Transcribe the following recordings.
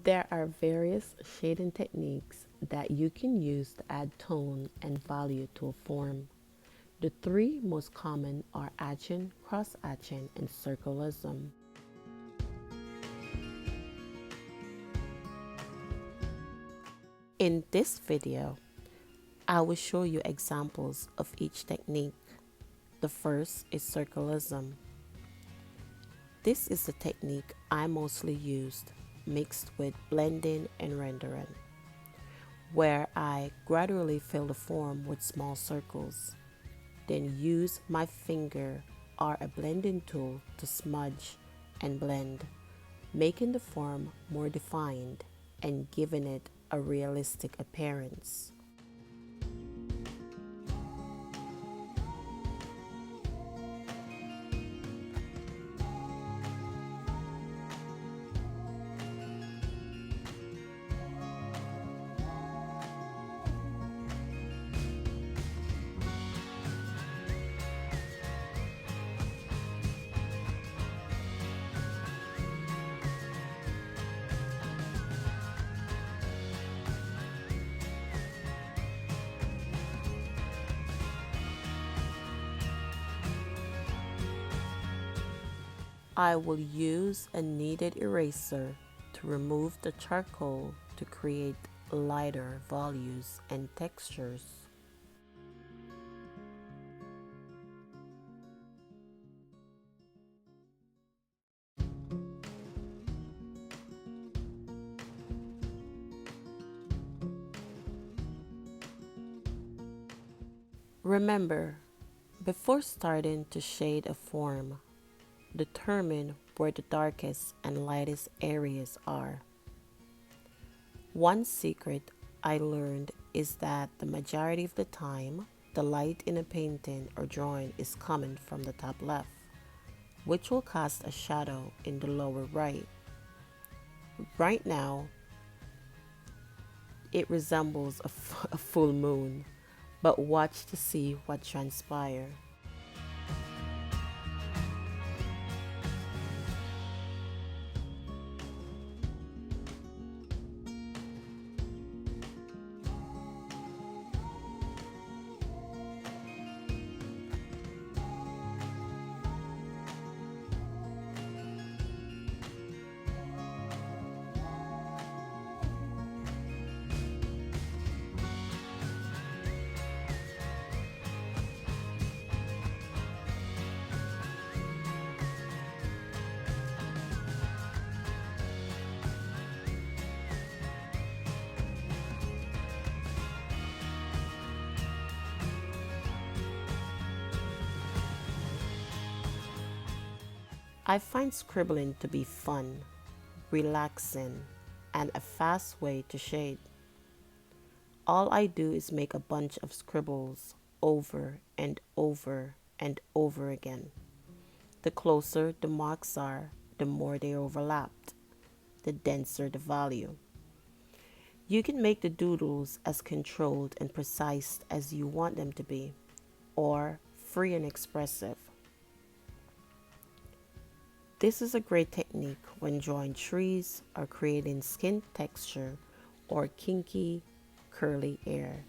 There are various shading techniques that you can use to add tone and value to a form. The three most common are hatching, cross-hatching, and circulism. In this video, I will show you examples of each technique. The first is circulism. This is the technique I mostly used, mixed with blending and rendering, where I gradually fill the form with small circles, then use my finger or a blending tool to smudge and blend, making the form more defined and giving it a realistic appearance. I will use a kneaded eraser to remove the charcoal to create lighter values and textures. Remember, before starting to shade a form, determine where the darkest and lightest areas are. One secret I learned is that the majority of the time, the light in a painting or drawing is coming from the top left, which will cast a shadow in the lower right. Right now, it resembles a full moon, but watch to see what transpires. I find scribbling to be fun, relaxing, and a fast way to shade. All I do is make a bunch of scribbles over and over and over again. The closer the marks are, the more they overlapped, the denser the value. You can make the doodles as controlled and precise as you want them to be, or free and expressive. This is a great technique when drawing trees or creating skin texture or kinky, curly hair.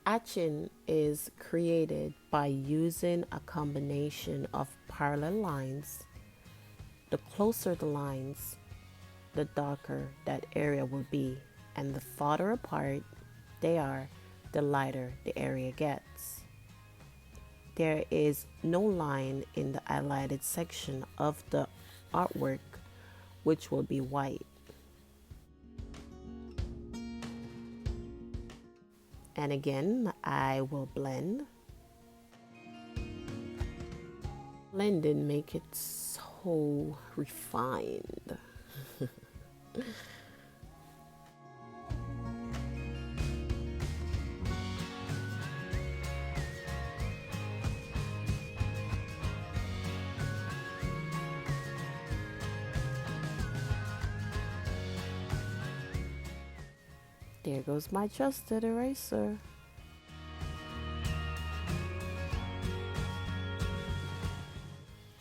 Etching is created by using a combination of parallel lines. The closer the lines, the darker that area will be, and the farther apart they are, the lighter the area gets. There is no line in the highlighted section of the artwork, which will be white. And again, I will blend. Blend and make it so refined. There goes my trusted eraser.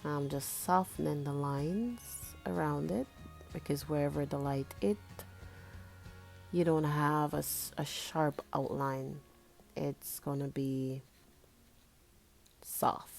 I'm just softening the lines around it because wherever the light hit, you don't have a sharp outline. It's gonna be soft.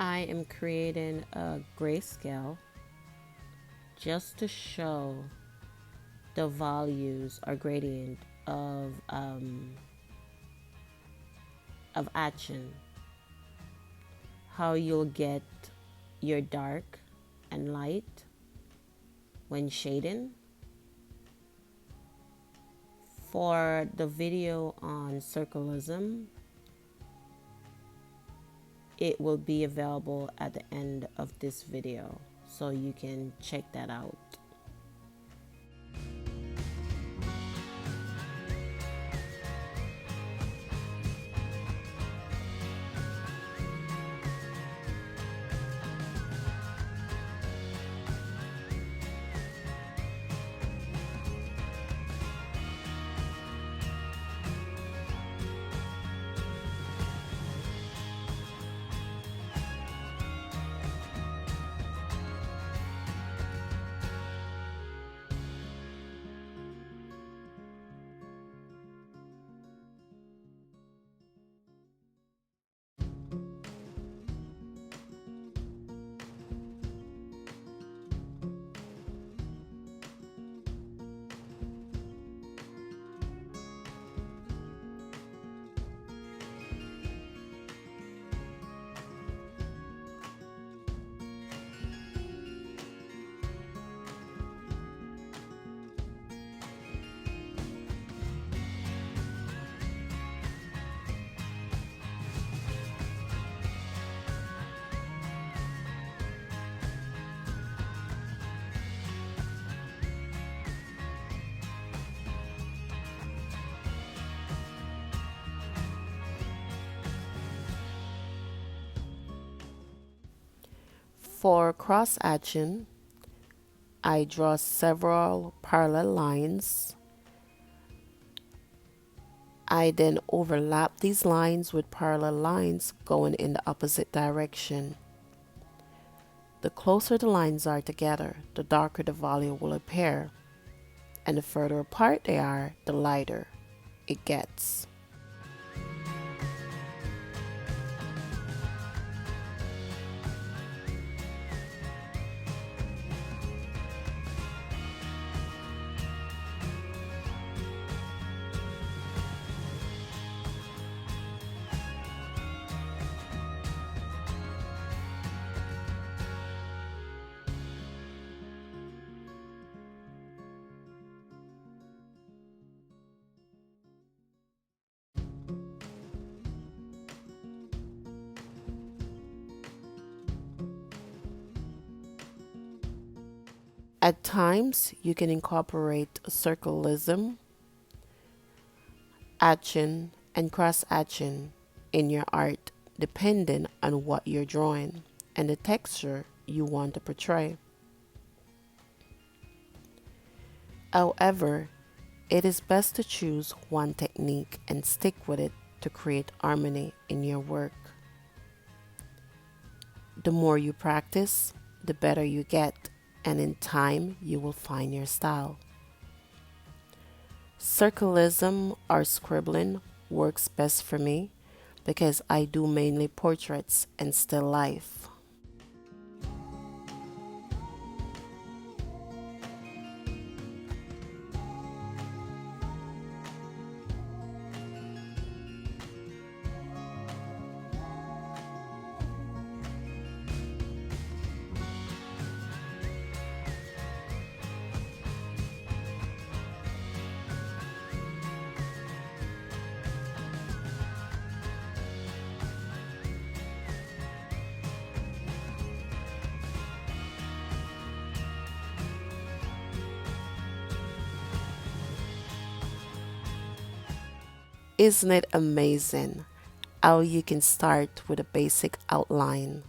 I am creating a grayscale just to show the values or gradient of action, how you'll get your dark and light when shading. For the video on circulism, it will be available at the end of this video, so you can check that out. For cross-hatching, I draw several parallel lines. I then overlap these lines with parallel lines going in the opposite direction. The closer the lines are together, the darker the volume will appear, and the further apart they are, the lighter it gets. At times, you can incorporate circulism, hatching, and cross-hatching in your art depending on what you're drawing and the texture you want to portray. However, it is best to choose one technique and stick with it to create harmony in your work. The more you practice, the better you get, and in time you will find your style. Circulism or scribbling works best for me because I do mainly portraits and still life. Isn't it amazing how you can start with a basic outline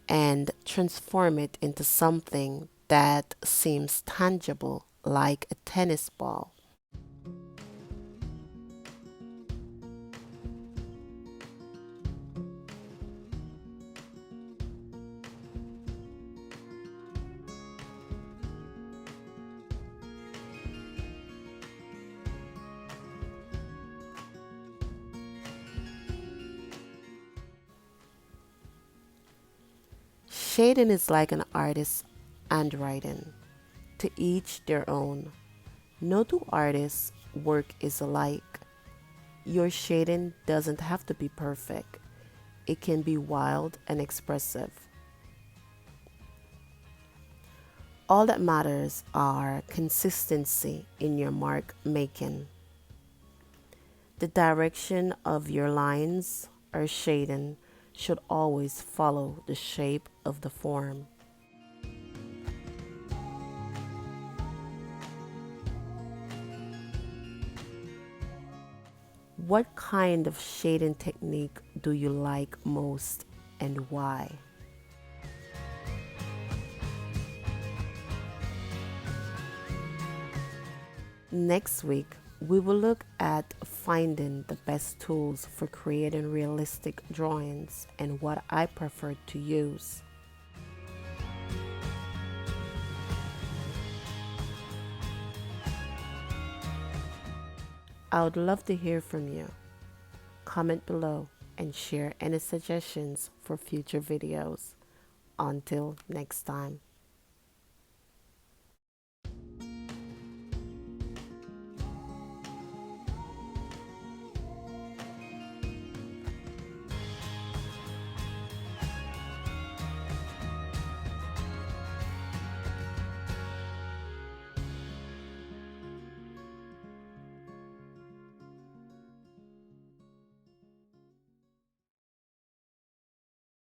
and transform it into something that seems tangible like a tennis ball? Shading is like an artist's handwriting, to each their own. No two artists' work is alike. Your shading doesn't have to be perfect. It can be wild and expressive. All that matters are consistency in your mark making. The direction of your lines or shading should always follow the shape of the form. What kind of shading technique do you like most and why? Next week, we will look at finding the best tools for creating realistic drawings and what I prefer to use. I would love to hear from you. Comment below and share any suggestions for future videos. Until next time.